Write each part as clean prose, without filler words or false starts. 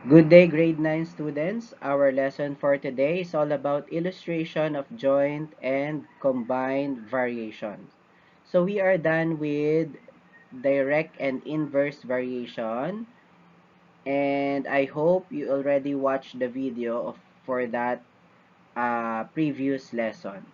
Good day, grade 9 students. Our lesson for today is all about illustration of joint and combined variations. So we are done with direct and inverse variation, and I hope you already watched the video for that previous lesson.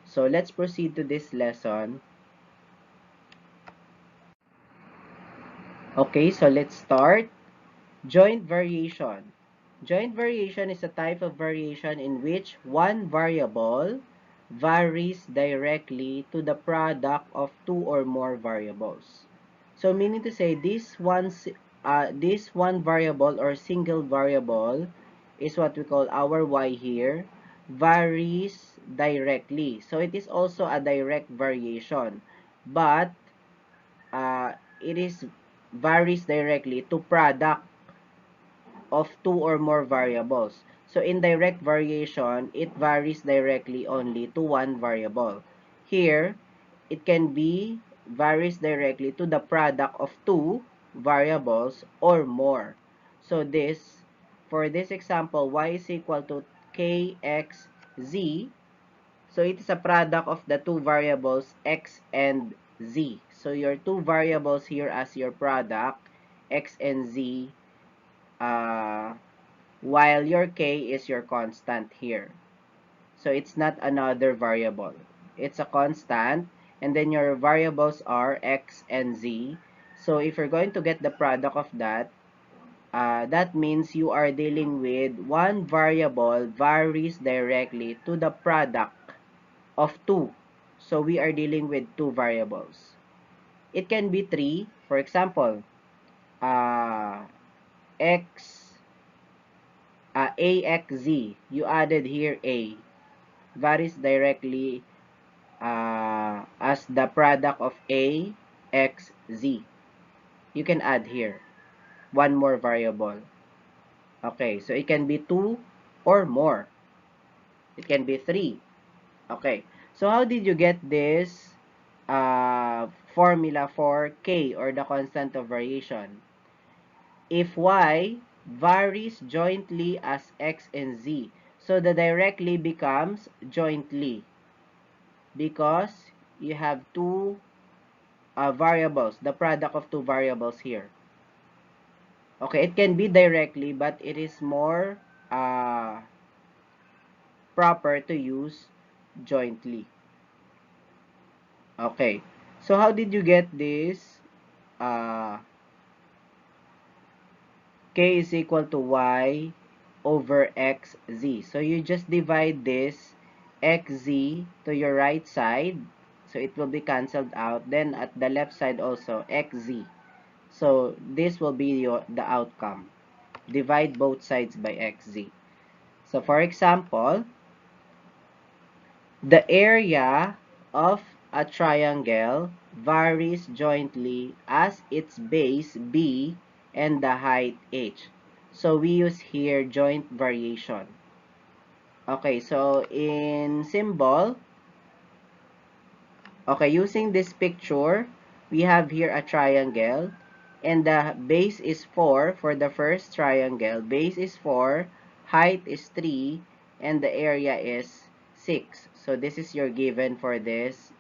So let's proceed to this lesson. Okay, so let's start. Joint variation. Joint variation is a type of variation in which one variable varies directly to the product of two or more variables. So meaning to say this one variable or single variable is what we call our y here varies directly. So it is also a direct variation, but it is varies directly to product of two or more variables. So in direct variation, it varies directly only to one variable. Here, it can be varies directly to the product of two variables or more. So for this example, y is equal to kxz. So it is a product of the two variables x and z. So your two variables here as your product, x and z, uh, while your k is your constant here. So it's not another variable. It's a constant, and then your variables are x and z. So if you're going to get the product of that, that means you are dealing with one variable varies directly to the product of two. So we are dealing with two variables. It can be three. For example, uh, x AXZ, you added here A, varies directly as the product of A, X, Z. You can add here one more variable. Okay, so it can be 2 or more. It can be 3. Okay, so how did you get this formula for K or the constant of variation? If Y varies jointly as X and Z, so the directly becomes jointly because you have two variables, the product of two variables here. Okay, it can be directly, but it is more proper to use jointly. Okay, so how did you get this? Uh, K is equal to Y over XZ. So you just divide this XZ to your right side. So it will be cancelled out. Then at the left side also, XZ. So this will be the outcome. Divide both sides by XZ. So for example, the area of a triangle varies jointly as its base B and the height H. So we use here joint variation. Okay, so in symbol, okay, using this picture, we have here a triangle and the base is 4 for the first triangle. Base is 4, height is 3, and the area is 6. So this is your given for this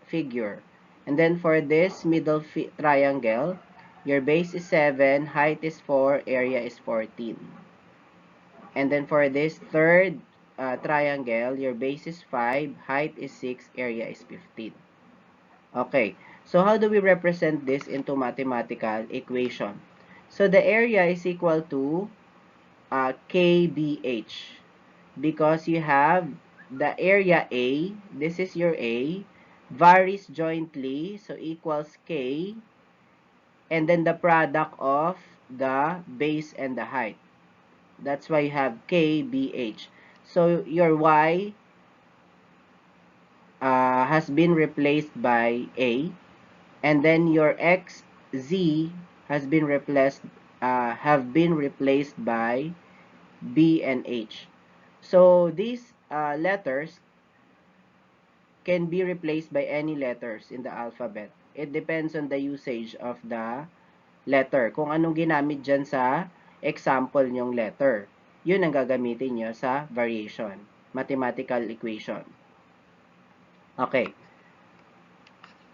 figure. And then for this middle triangle, your base is 7, height is 4, area is 14. And then for this third triangle, your base is 5, height is 6, area is 15. Okay, so how do we represent this into mathematical equation? So the area is equal to KBH because you have the area A, this is your A, varies jointly, so equals K, and then the product of the base and the height. That's why you have KBH. So your Y has been replaced by A, and then your X, Z has been replaced by B and H. So these letters can be replaced by any letters in the alphabet. It depends on the usage of the letter. Kung anong ginamit dyan sa example nyong letter. Yun ang gagamitin nyo sa variation, mathematical equation. Okay.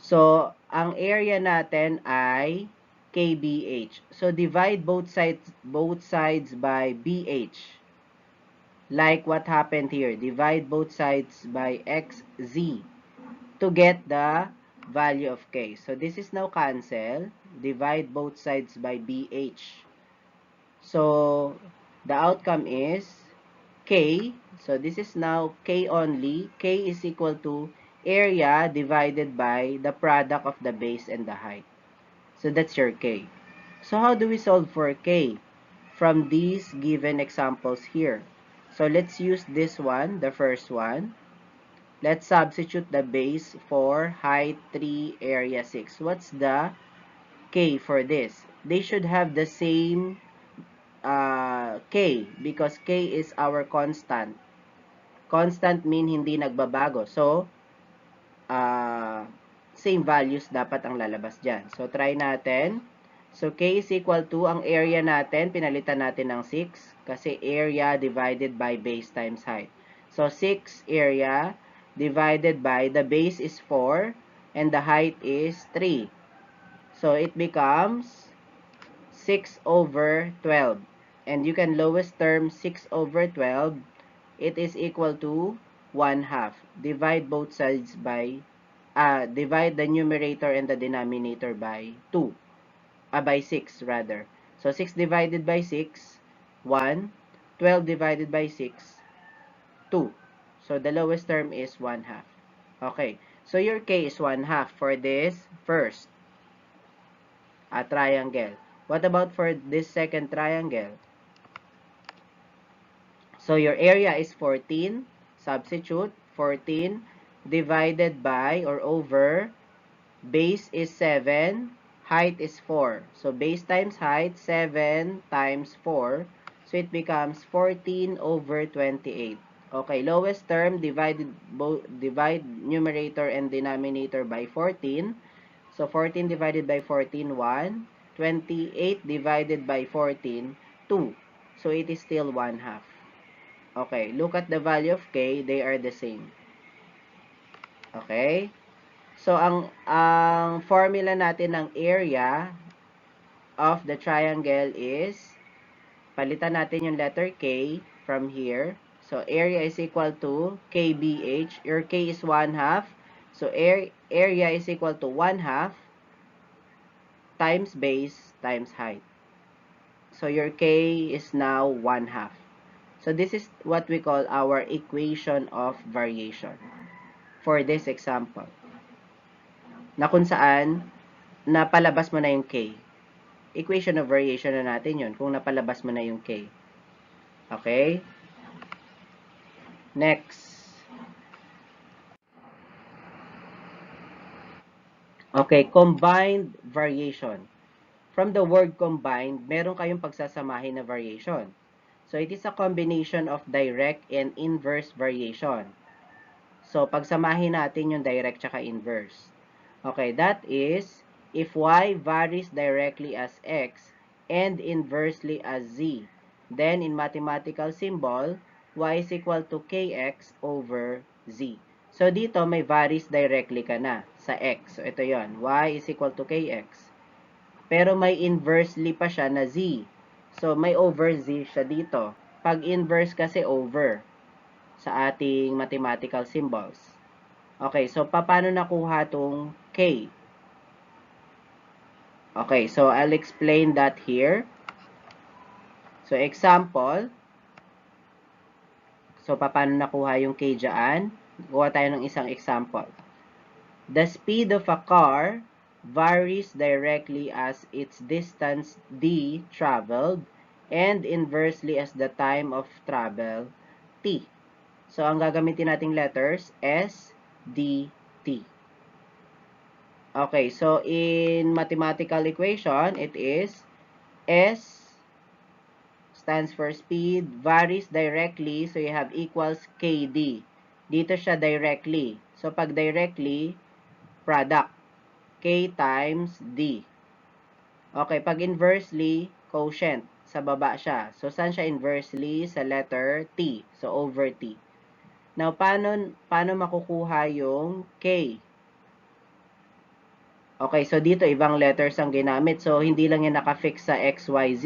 So, ang area natin ay kbh. So, divide both sides by bh. Like what happened here. Divide both sides by xz to get the value of k. So, this is now cancel. Divide both sides by bh. So, the outcome is k. So, this is now k only. K is equal to area divided by the product of the base and the height. So, that's your k. So, how do we solve for k? From these given examples here. So, let's use this one, the first one. Let's substitute the base for height 3, area 6. What's the k for this? They should have the same k because k is our constant. Constant mean hindi nagbabago. So, same values dapat ang lalabas dyan. So, try natin. So, k is equal to, ang area natin, pinalitan natin ng 6 kasi area divided by base times height. So, 6 area divided by, the base is 4 and the height is 3. So, it becomes 6 over 12. And you can lowest term 6 over 12. It is equal to 1/2. Divide both sides by, divide the numerator and the denominator by 2. By 6 rather. So, 6 divided by 6, 1. 12 divided by 6, 2. So, the lowest term is 1/2. Okay. So, your k is 1/2 for this first triangle. What about for this second triangle? So, your area is 14. Substitute 14 divided by or over, base is 7, height is 4. So, base times height, 7 times 4. So, it becomes 14 over 28. Okay, lowest term, divide numerator and denominator by 14. So, 14 divided by 14, 1. 28 divided by 14, 2. So, it is still 1/2. Okay, look at the value of k, they are the same. Okay? So, ang formula natin ng area of the triangle is, palitan natin yung letter k from here. So, area is equal to kbh. Your k is 1/2. So, area is equal to 1/2 times base times height. So, your k is now 1/2. So, this is what we call our equation of variation for this example. Na kung saan, napalabas mo na yung k. Equation of variation na natin yun kung napalabas mo na yung k. Okay? Next. Okay, combined variation. From the word combined, meron kayong pagsasamahin na variation. So, it is a combination of direct and inverse variation. So, pagsamahin natin yung direct tsaka inverse. Okay, that is, if y varies directly as x and inversely as z, then in mathematical symbol, y is equal to kx over z. So, dito may varies directly ka na sa x. So, ito yon, y is equal to kx. Pero may inversely pa siya na z. So, may over z siya dito. Pag inverse kasi over sa ating mathematical symbols. Okay, so paano nakuha tong k? Okay, so I'll explain that here. So, example. So, paano nakuha yung k dyan? Kuha tayo ng isang example. The speed of a car varies directly as its distance d traveled and inversely as the time of travel t. So, ang gagamitin nating letters S, D, T. Okay, so in mathematical equation, it is S stands for speed, varies directly, so you have equals KD. Dito siya directly. So, pag directly, product. K times D. Okay, pag inversely, quotient. sa baba siya. So, saan siya inversely? Sa letter T. So, over T. Now, paano makukuha yung K? Okay, so dito, ibang letters ang ginamit. So, hindi lang yan nakafix sa X, Y, Z.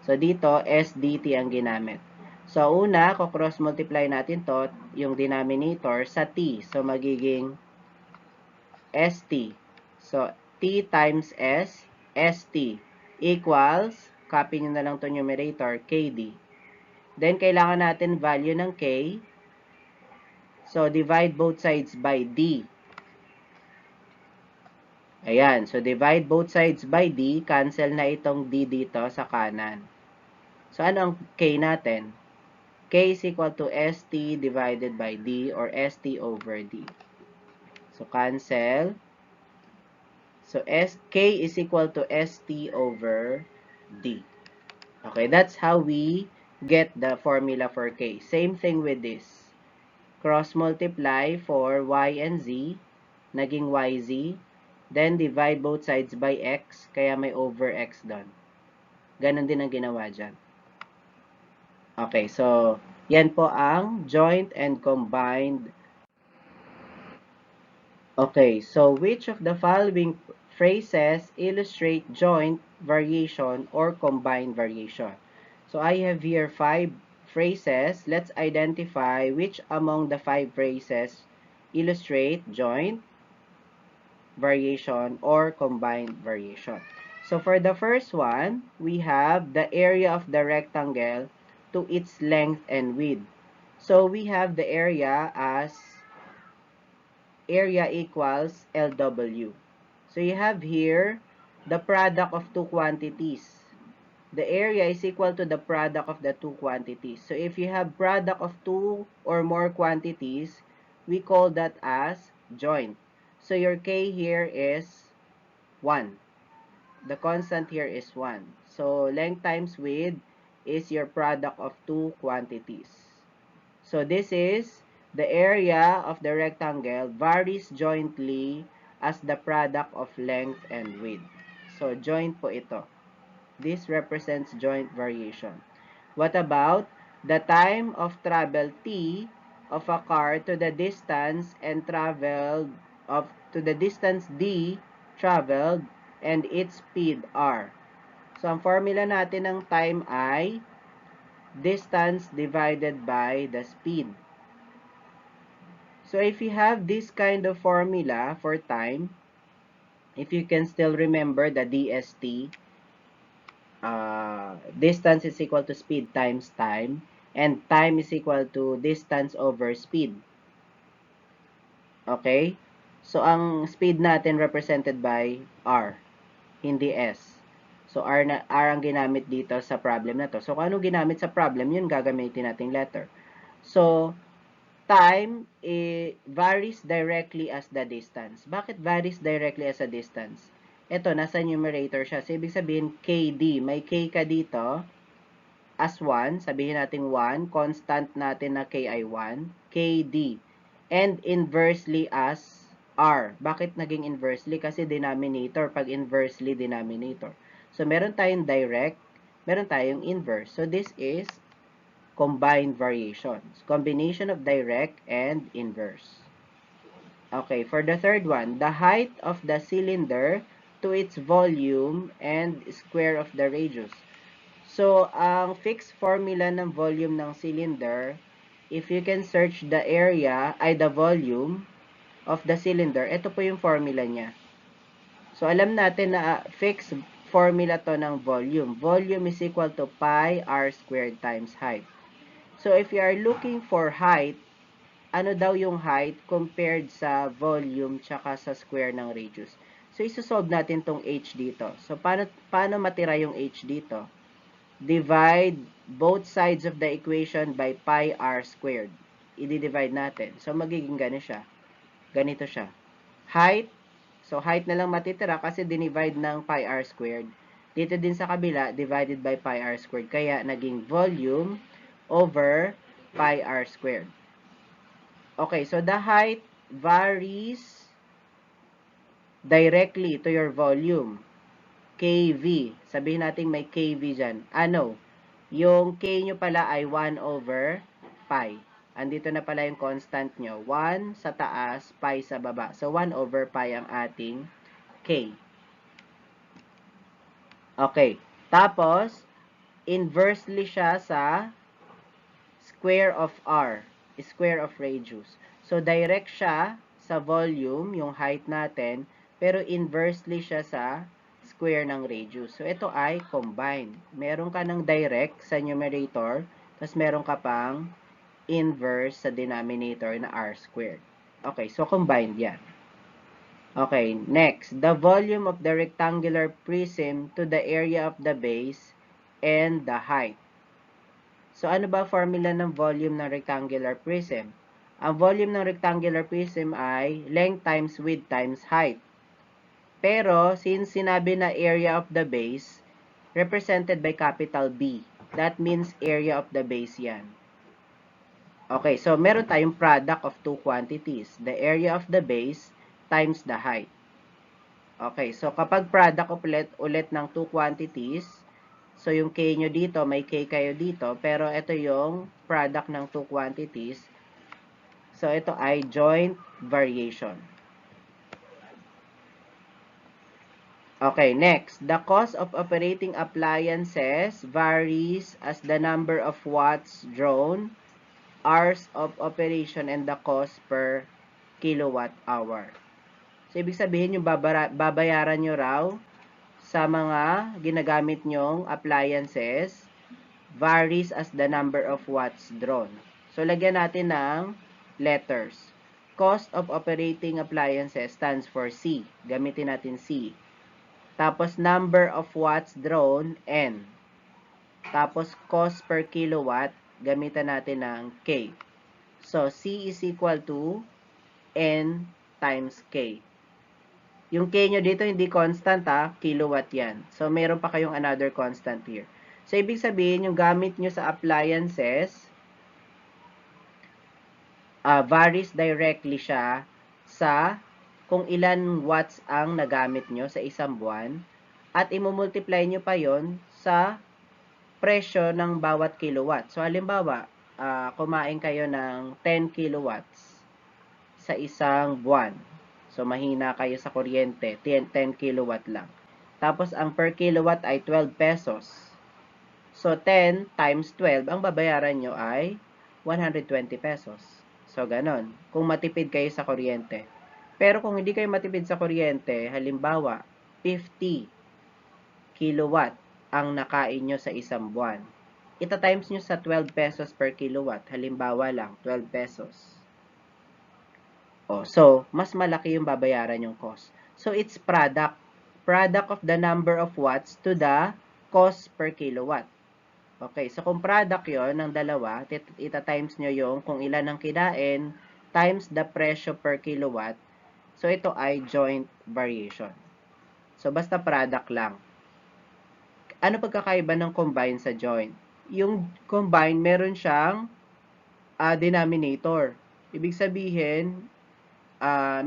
So, dito, SDT ang ginamit. So, una, cross multiply natin to, yung denominator, sa T. So, magiging ST. So, T times S, ST, equals, copy nyo na lang to numerator, KD. Then, kailangan natin value ng K. So, divide both sides by D. Ayan. So, divide both sides by D. Cancel na itong D dito sa kanan. So, ano ang K natin? K is equal to ST divided by D or ST over D. So, cancel. So, K is equal to ST over D. Okay, that's how we get the formula for K. Same thing with this. Cross multiply for Y and Z. Naging YZ. Then, divide both sides by X. Kaya may over X doon. Ganon din ang ginawa dyan. Okay, so, yan po ang joint and combined. Okay, so which of the following phrases illustrate joint variation or combined variation? So I have here 5 phrases. Let's identify which among the 5 phrases illustrate joint variation or combined variation. So for the first one, we have the area of the rectangle to its length and width. So we have the area as area equals LW. So you have here the product of two quantities. The area is equal to the product of the two quantities. So if you have product of two or more quantities, we call that as joint. So your K here is 1. The constant here is 1. So length times width is your product of two quantities. So this is the area of the rectangle varies jointly as the product of length and width. So joint po ito. This represents joint variation. What about the time of travel T of a car to the distance and traveled to the distance D traveled and its speed R? So ang formula natin ng time ay distance divided by the speed. So if you have this kind of formula for time, if you can still remember the DST, distance is equal to speed times time, and time is equal to distance over speed. Okay? So, ang speed natin represented by R, hindi S. So, R ang ginamit dito sa problem na to. So, kung ano ginamit sa problem, yun gagamitin nating letter. So, time varies directly as the distance. Bakit varies directly as a distance? Ito, nasa numerator siya. So, ibig sabihin, KD. May K ka dito as 1. Sabihin natin 1. Constant natin na K ay 1. KD. And inversely as R. Bakit naging inversely? Kasi denominator. Pag inversely denominator. So, meron tayong direct. Meron tayong inverse. So, this is combined variations. Combination of direct and inverse. Okay, for the third one, the height of the cylinder to its volume and square of the radius. So, ang fixed formula ng volume ng cylinder, if you can search the area, ay the volume of the cylinder, ito po yung formula niya. So, alam natin na fixed formula to ng volume. Volume is equal to pi r squared times height. So, if you are looking for height, ano daw yung height compared sa volume tsaka sa square ng radius? So, isosolve natin tong h dito. So, paano matira yung h dito? Divide both sides of the equation by pi r squared. I-divide natin. So, magiging ganito siya. Ganito siya. Height. So, height na lang matitira kasi dinivide ng pi r squared. Dito din sa kabila, divided by pi r squared. Kaya, naging volume over pi r squared. Okay, so the height varies directly to your volume. KV. Sabihin natin may KV dyan. Ano? Yung K nyo pala ay 1 over pi. Andito na pala yung constant nyo. 1 sa taas, pi sa baba. So, 1 over pi ang ating K. Okay. Tapos, inversely siya sa square of R. Square of radius. So, direct siya sa volume, yung height natin, pero inversely siya sa square ng radius. So, ito ay combined. Meron ka ng direct sa numerator, tapos meron ka pang inverse sa denominator na R squared. Okay, so combined yan. Okay, next. The volume of the rectangular prism to the area of the base and the height. So, ano ba formula ng volume ng rectangular prism? Ang volume ng rectangular prism ay length times width times height. Pero, since sinabi na area of the base, represented by capital B. That means area of the base yan. Okay, so meron tayong product of two quantities. The area of the base times the height. Okay, so kapag product ulit ng two quantities, so yung K nyo dito, may K kayo dito, pero ito yung product ng two quantities. So ito ay joint variation. Okay, next. The cost of operating appliances varies as the number of watts drawn, hours of operation, and the cost per kilowatt hour. So, ibig sabihin yung babayaran nyo raw sa mga ginagamit nyong appliances varies as the number of watts drawn. So, lagyan natin ng letters. Cost of operating appliances stands for C. Gamitin natin C. Tapos, number of watts drawn, N. Tapos, cost per kilowatt, gamitan natin ng K. So, C is equal to N times K. Yung K nyo dito, hindi constant kilowatt yan. So, meron pa kayong another constant here. So, ibig sabihin, yung gamit nyo sa appliances, varies directly siya sa kung ilan watts ang nagamit nyo sa isang buwan at imumultiply nyo pa yon sa presyo ng bawat kilowatt. So, halimbawa, kumain kayo ng 10 kilowatts sa isang buwan. So, mahina kayo sa kuryente, 10 kilowatt lang. Tapos, ang per kilowatt ay 12 pesos. So, 10 times 12, ang babayaran nyo ay 120 pesos. So, ganon. Kung matipid kayo sa kuryente. Pero kung hindi kayo matipid sa kuryente, halimbawa, 50 kilowatt ang nakain nyo sa isang buwan. Ita-times nyo sa 12 pesos per kilowatt. Halimbawa lang, 12 pesos. So, mas malaki yung babayaran yung cost. So, it's product. Product of the number of watts to the cost per kilowatt. Okay, so kung product yon ng dalawa, ita-times nyo yung kung ilan ang kinain times the presyo per kilowatt. So, ito ay joint variation. So, basta product lang. Ano pagkakaiba ng combine sa joint? Yung combine, meron siyang denominator. Ibig sabihin,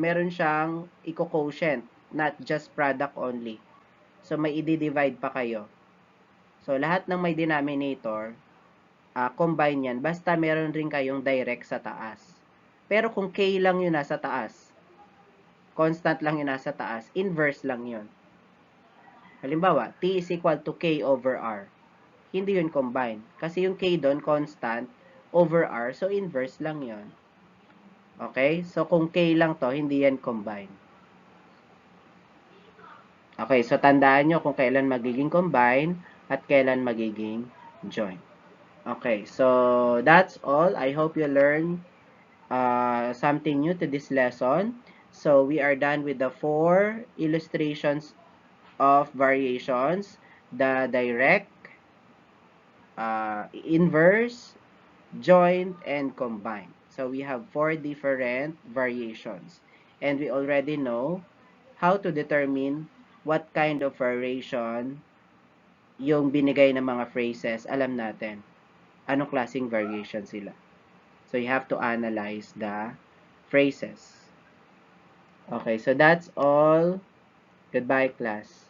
meron siyang eco-quotient, not just product only. So, may i-divide pa kayo. So, lahat ng may denominator, combine yan, basta meron rin kayong direct sa taas. Pero kung K lang yun nasa taas, constant lang yun nasa taas, inverse lang yun. Halimbawa, T is equal to K over R. Hindi yun combine. Kasi yung K doon, constant, over R, so inverse lang yun. Okay? So, kung K lang to, hindi yan combine. Okay, so tandaan nyo kung kailan magiging combine at kailan magiging join. Okay, so that's all. I hope you learn something new to this lesson. So we are done with the 4 illustrations of variations. The direct, inverse, joint, and combine. So we have 4 different variations. And we already know how to determine what kind of variation yung binigay ng mga phrases. Alam natin anong klaseng variation sila. So you have to analyze the phrases. Okay, so that's all. Goodbye, class.